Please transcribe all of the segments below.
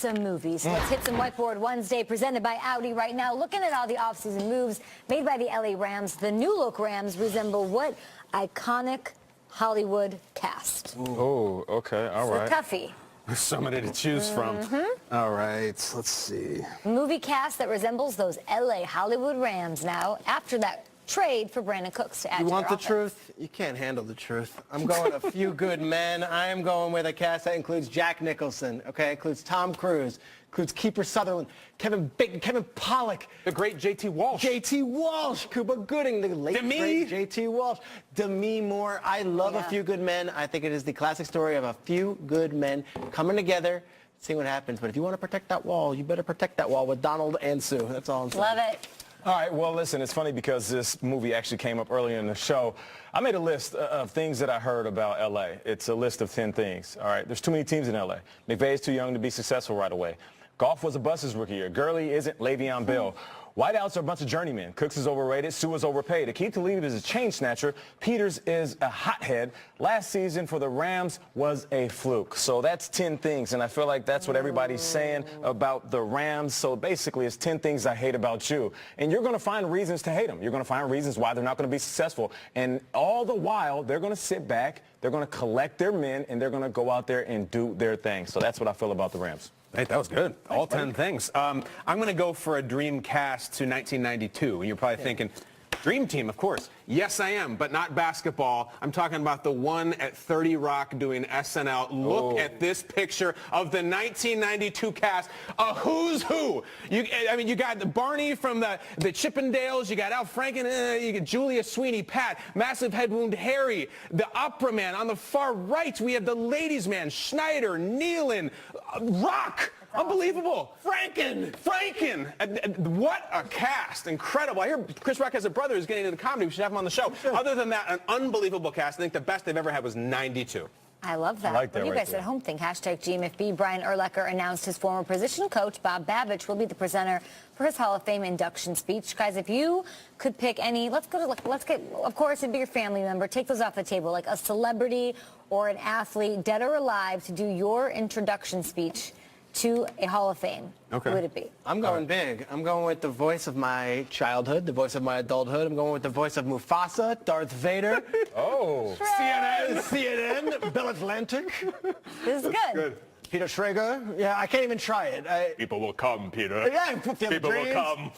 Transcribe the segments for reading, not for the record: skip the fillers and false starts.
some movies. Let's hit some Whiteboard Wednesday presented by Audi right now. Looking at all the offseason moves made by the LA Rams, the new look Rams resemble what iconic Hollywood cast? Oh, okay, all right. It's a toughie. There's so many to choose from. All right, let's see. Movie cast that resembles those LA Hollywood Rams now after that trade for Brandon Cooks to add to You want their the offense. truth? You can't handle the truth. I'm going A Few Good Men. I am going with a cast that includes Jack Nicholson, okay? Includes Tom Cruise, includes Kiefer Sutherland, Kevin Bacon, Kevin Pollak. The great J.T. Walsh. J.T. Walsh, Cuba Gooding, the late Demi. great J.T. Walsh. Demi Moore. I love A Few Good Men. I think it is the classic story of a few good men coming together, seeing what happens. But if you want to protect that wall, you better protect that wall with Donald and Sue. That's all I'm saying. Love it. All right, well, listen, it's funny because this movie actually came up earlier in the show. I made a list of things that I heard about L.A. It's a list of 10 things, all right? There's too many teams in L.A. McVay's too young to be successful right away. Golf was a bust his rookie year. Gurley isn't Le'Veon Bell. Wideouts are a bunch of journeymen. Cooks is overrated. Sue is overpaid. Akeem Talib is a chain snatcher. Peters is a hothead. Last season for the Rams was a fluke. So that's 10 things, and I feel like that's what everybody's saying about the Rams. So basically, it's 10 things I hate about you. And you're going to find reasons to hate them. You're going to find reasons why they're not going to be successful. And all the while, they're going to sit back, they're going to collect their men, and they're going to go out there and do their thing. So that's what I feel about the Rams. Hey, that was good. All 10 things. I'm going to go for a dream cast to 1992. And you're probably thinking, dream team, of course. Yes, I am, but not basketball. I'm talking about the one at 30 Rock doing SNL. Look at this picture of the 1992 cast. A who's who. You got Barney from the Chippendales. You got Al Franken. You got Julia Sweeney, Pat, Massive Head Wound Harry, the Opera Man. On the far right, we have the Ladies Man, Schneider, Nealon, Rock. Unbelievable. Franken. What a cast. Incredible. I hear Chris Rock has a brother who's getting into comedy. We should have him on the show. Other than that, an unbelievable cast. I think the best they've ever had was 92. I love that. I like that What do you right guys there. at home think? Hashtag GMFB. Brian Urlacher announced his former position coach, Bob Babich, will be the presenter for his Hall of Fame induction speech. Guys, if you could pick any, of course, it'd be your family member. Take those off the table, like a celebrity or an athlete, dead or alive, to do your introduction speech to a Hall of Fame. Okay. Who would it be? I'm going big. I'm going with the voice of my childhood, the voice of my adulthood. I'm going with the voice of Mufasa, Darth Vader. Oh. CNN, Bell Atlantic. This is good. Peter Schrager. Yeah, I can't even try it. People will come, Peter. Yeah, People will come.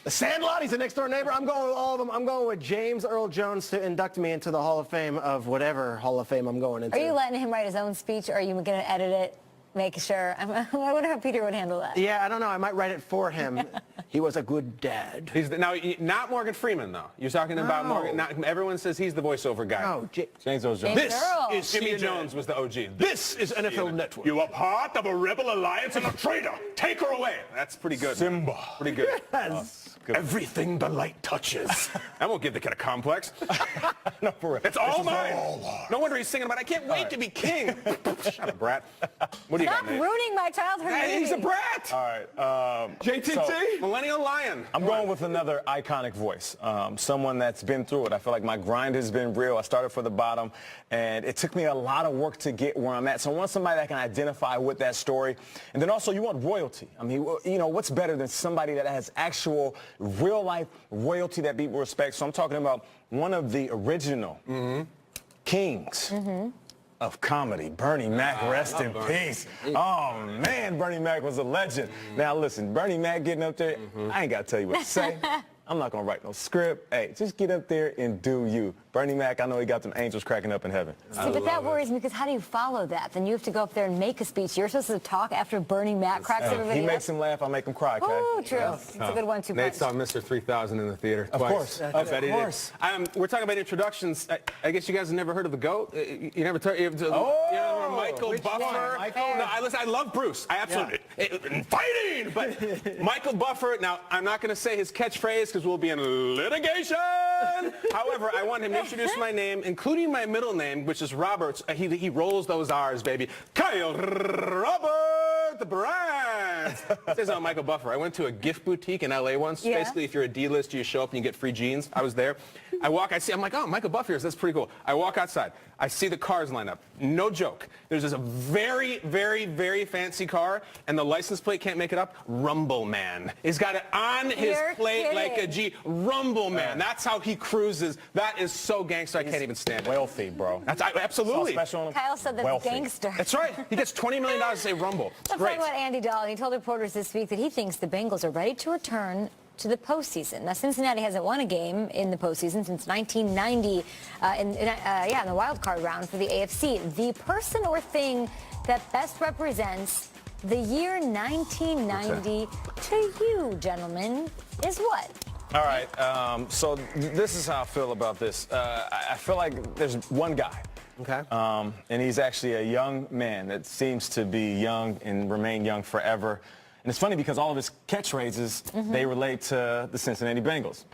The Sandlot, he's a next door neighbor. I'm going with all of them. I'm going with James Earl Jones to induct me into the Hall of Fame of whatever Hall ofAme I'm going into. Are you letting him write his own speech, or are you going to edit it? Make sure. I wonder how Peter would handle that. Yeah, I don't know. I might write it for him. He was a good dad. Now, not Morgan Freeman, though. You're talking about Morgan. Everyone says he's the voiceover guy. No, James Earl Jones. James This Earl. is Jimmy CNN. Jones was the OG. This is NFL Network. You are part of a rebel alliance and a traitor. Take her away. That's pretty good. Simba. Pretty good. Yes. Everything the light touches. That won't give the kid a complex. No, for real. It's all mine. No wonder he's singing about, I can't wait to be king. Shut up, brat. What do you Stop got, Nate? ruining my childhood Hey, he's a movie. brat. All right. JTT? Millennial Lion. I'm going with another iconic voice, someone that's been through it. I feel like my grind has been real. I started from the bottom, and it took me a lot of work to get where I'm at. So I want somebody that can identify with that story. And then also you want royalty. I mean, you know, what's better than somebody that has actual real-life royalty that people respect? So I'm talking about one of the original kings of comedy, Bernie Mac, rest in peace. Oh, man, Bernie Mac was a legend. Now, listen, Bernie Mac getting up there, I ain't got to tell you what to say. I'm not going to write no script. Hey, just get up there and do you. Bernie Mac, I know he got them angels cracking up in heaven. See, but that worries me, because how do you follow that? Then you have to go up there and make a speech. You're supposed to talk after Bernie Mac cracks everybody He up. makes him laugh, I make him cry, Kay. Oh, true. It's a good one, too. Nate saw Mr. 3000 in the theater Of twice. course. I bet he did. We're talking about introductions. I guess you guys have never heard of the GOAT? You never Michael Buffer. No, I love Bruce. I absolutely. Fighting! But Michael Buffer, now, I'm not going to say his catchphrase because we'll be in litigation. However, I want him to introduce my name, including my middle name, which is Roberts. He rolls those R's, baby. Kyle Robert Bryant. Says I'm Michael Buffer. I went to a gift boutique in L.A. once. Yeah. Basically, if you're a D-list, you show up and you get free jeans. I was there. I'm like, oh, Michael Buffiers, that's pretty cool. I walk outside. I see the cars line up. No joke. There's just a very, very, very fancy car, and the license plate can't make it up. Rumble Man. He's got it on his plate like a G. Rumble Man. That's how he cruises. That is so gangster, I can't even stand it. Wealthy, bro. Absolutely. Special on him. Kyle said that's Wealthy. gangster. That's right. He gets $20 million to say Rumble. It's Let's great. talk about Andy Dalton. He told reporters this week that he thinks the Bengals are ready to return to the postseason. Now, Cincinnati hasn't won a game in the postseason since 1990 in the wild card round for the AFC. The person or thing that best represents the year 1990 to you, gentlemen, is what? All right, so this is how I feel about this. I feel like there's one guy. Okay. And he's actually a young man that seems to be young and remain young forever. And it's funny because all of his catchphrases, they relate to the Cincinnati Bengals.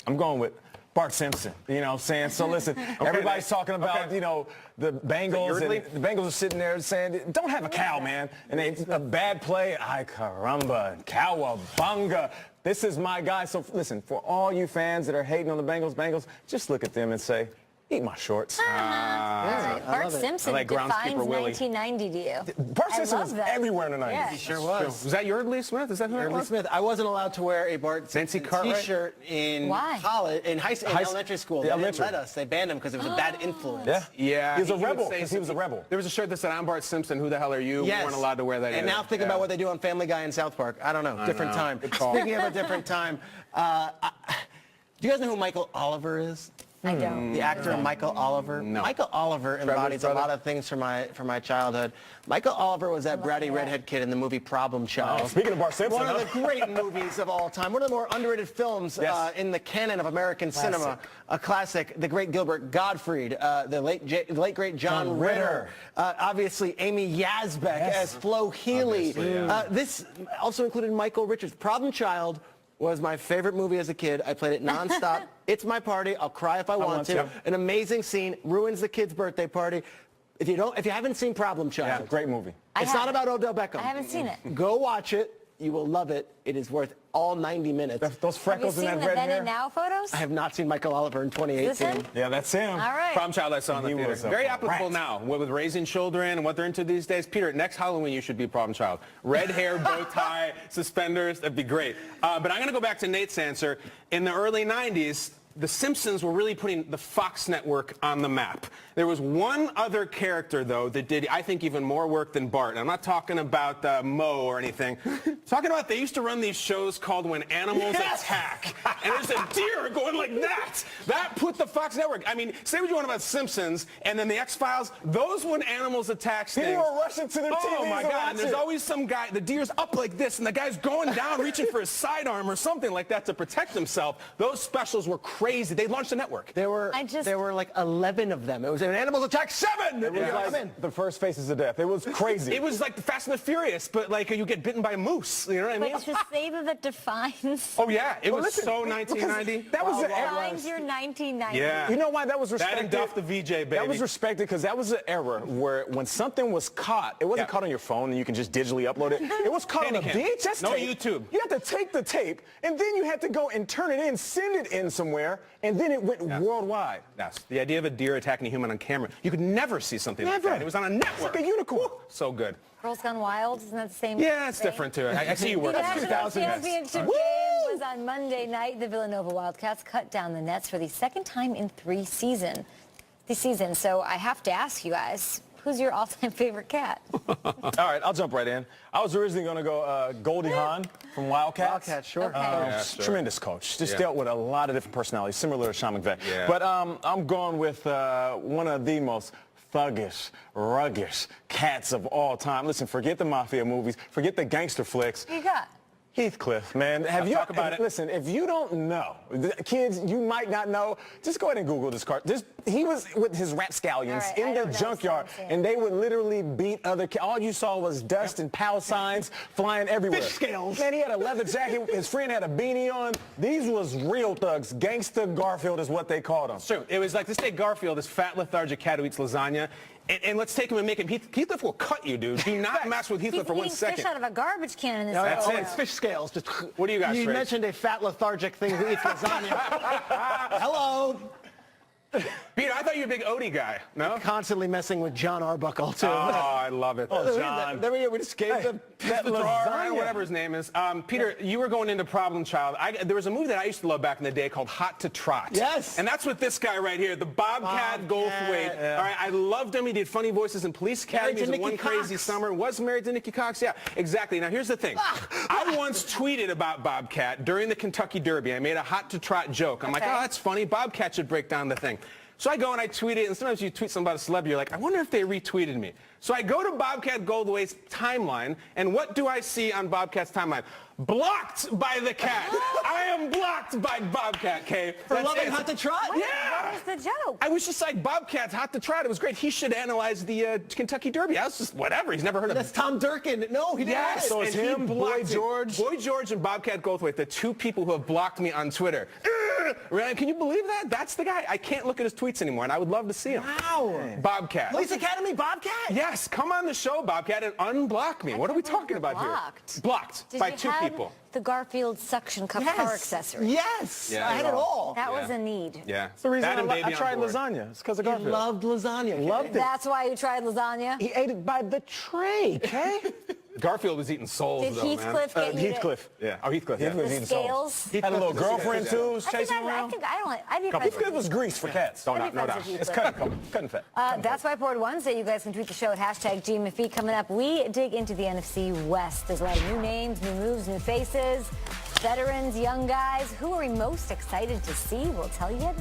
I'm going with Bart Simpson, you know what I'm saying? So listen, everybody's talking about, you know, the Bengals, and the Bengals are sitting there saying, don't have a cow, man. And a bad play, ay caramba, cowabunga. This is my guy. So listen, for all you fans that are hating on the Bengals, just look at them and say, eat my shorts. Bart Simpson like defines Groundskeeper Willie. 1990 to you. Bart Simpson was that. everywhere in the 90s. Yeah. He sure was. Was that your Lee Smith? Is that who it Lee was? Smith. I wasn't allowed to wear a Bart Nancy Simpson Cartwright? T-shirt in College, in elementary school. They didn't let us. They banned him because it was a bad influence. Yeah. Yeah. He was a would rebel say because he was a rebel. There was a shirt that said, I'm Bart Simpson. Who the hell are you? Yes. We weren't allowed to wear that And either. now think about what they do on Family Guy and South Park. I don't know. Different time. Speaking of a different time, do you guys know who Michael Oliver is? I don't. The actor Michael Oliver. No. Michael Oliver embodies a brother? lot of things from my childhood. Michael Oliver was that bratty redhead kid in the movie Problem Child. Speaking of Bart Simpson, One of the great movies of all time. One of the more underrated films in the canon of American cinema. A classic. The great Gilbert Gottfried. The late great John Ritter. Obviously Amy Yazbek as Flo Healy. This also included Michael Richards. Problem Child was my favorite movie as a kid. I played it nonstop. It's my party. I'll cry if I want to. An amazing scene. Ruins the kid's birthday party. If you haven't seen Problem Child, great movie. it's not about Odell Beckham. I haven't seen it. Go watch it. You will love it. It is worth all 90 minutes. Those Have you freckles seen and the that red then hair. and now photos? I have not seen Michael Oliver in Is this 2018. him? Yeah, that's him. All right. Prom Child I saw in the He theater. was a Very applicable rat. now with raising children and what they're into these days. Peter, next Halloween you should be Prom Child. Red hair, bow tie, suspenders, that'd be great. But I'm going to go back to Nate's answer. In the early 90s, the Simpsons were really putting the Fox network on the map. There was one other character, though, that did, I think, even more work than Bart. I'm not talking about Moe or anything. Talking about they used to run these shows called When Animals Attack. And there's a deer going like that. That put the Fox network. I mean, say what you want about Simpsons and then the X-Files. Those When Animals Attack things. People were rushing to their TVs. Oh, my God. And there's always some guy, the deer's up like this, and the guy's going down, reaching for his sidearm or something like that to protect himself. Those specials were crazy. They launched a network. There were like 11 of them. It was an Animals Attack 7. It was like the first Faces of Death. It was crazy. It was like the Fast and the Furious, but like you get bitten by a moose. You know what I But mean? it's the savor that defines. Oh yeah, it was listen, so 1990. That was the Defines your 1990. Yeah. You know why that was That respected? and Duff the VJ, baby. That was respected because that was an era where when something was caught, it wasn't caught on your phone and you can just digitally upload it. It was caught on a Handycam. VHS No tape. YouTube. You had to take the tape and then you had to go and turn it in, send it in somewhere, and then it went worldwide. Yes. The idea of a deer attacking a human on camera. You could never see something like Never. that. It was on a network. like a unicorn. Woo, so good. Girls Gone Wild, isn't that the same Yeah, it's thing? different too. I see you work. The That's National 2000. Championship game was on Monday night. The Villanova Wildcats cut down the Nets for the second time in this season. So I have to ask you guys, who's your all-time favorite cat? All right, I'll jump right in. I was originally going to go Goldie Hawn from Wildcats. Wildcats, sure. Okay. sure. Tremendous coach. Just Yeah. dealt with a lot of different personalities, similar to Sean McVay. Yeah. But I'm going with one of the most thuggish, ruggish cats of all time. Listen, forget the mafia movies. Forget the gangster flicks. Who you got? Heathcliff, man. Talk about it. Listen, if you don't know, kids, you might not know, just go ahead and Google this car. He was with his rapscallions All right, in I the don't know, junkyard, so I'm saying. and they would literally beat other kids. All you saw was dust and pow signs flying everywhere. Fish scales. Man, he had a leather jacket. His friend had a beanie on. These was real thugs. Gangsta Garfield is what they called him. True. It was like this day Garfield, this fat lethargic cat who eats lasagna, And let's take him and make him. Heathcliff will cut you, dude. Do not mess with Heathcliff for 1 He's second. fish out of a garbage can in this That's episode. it. It's fish scales. Just What do you guys You rate? mentioned a fat, lethargic thing who eats lasagna. Hello. Peter, I thought you were a big Odie guy. No? Constantly messing with John Arbuckle, too. Oh, I love it. John. There we go. We just gave them that Or whatever his name is. Peter, you were going into Problem Child. There was a movie that I used to love back in the day called Hot to Trot. Yes. And that's what this guy right here, the Bobcat Goldthwait. Yeah. All right, I loved him. He did funny voices in Police Academy. Married to in One Nikki Crazy Cox. Summer. Was married to Nikki Cox. Yeah, exactly. Now, here's the thing. I once tweeted about Bobcat during the Kentucky Derby. I made a Hot to Trot joke. I'm like, Okay. oh, that's funny. Bobcat should break down the thing. So I go and I tweet it, and sometimes you tweet something about a celebrity, you're like, I wonder if they retweeted me. So I go to Bobcat Goldthwait's timeline, and what do I see on Bobcat's timeline? Blocked by the cat. I am blocked by Bobcat, Kay. For loving Hot to Trot? Yeah. What was the joke? I was just like, Bobcat's Hot to Trot. It was great. He should analyze the Kentucky Derby. I was just, whatever. He's never heard of it. That's Tom Durkin. No, he didn't. Yes, So it's and he him, Boy blocked it. George? Boy George and Bobcat Goldthwait, the two people who have blocked me on Twitter. Ryan, can you believe that? That's the guy. I can't look at his tweets anymore, and I would love to see him. Wow. Bobcat. Police Academy Bobcat? Yes, come on the show, Bobcat, and unblock me. What are we talking about blocked. here? Blocked Did by you two have people. the Garfield suction cup car accessory? Yes. Yeah, I had it all. That was a need. Yeah. That's the reason That and I Baby on tried Board. lasagna. It's because of He Garfield. loved lasagna. Okay? Loved it. That's why you tried lasagna? He ate it by the tray, okay? Garfield was eating souls, Did though, man. Heathcliff get you Heathcliff. Yeah. Oh, Heathcliff. Yeah. Heathcliff was the eating souls. scales? Had a little girlfriend, too, who was I think chasing him I around. think I don't. I'd be friends with Heathcliff was grease for cats. No, I'd be no friends doubt. with It's Heathcliff. cutting fat. That's White Board Wednesday. You guys can tweet the show at hashtag GMFE. Coming up, we dig into the NFC West. There's a lot of new names, new moves, new faces, veterans, young guys. Who are we most excited to see? We'll tell you next.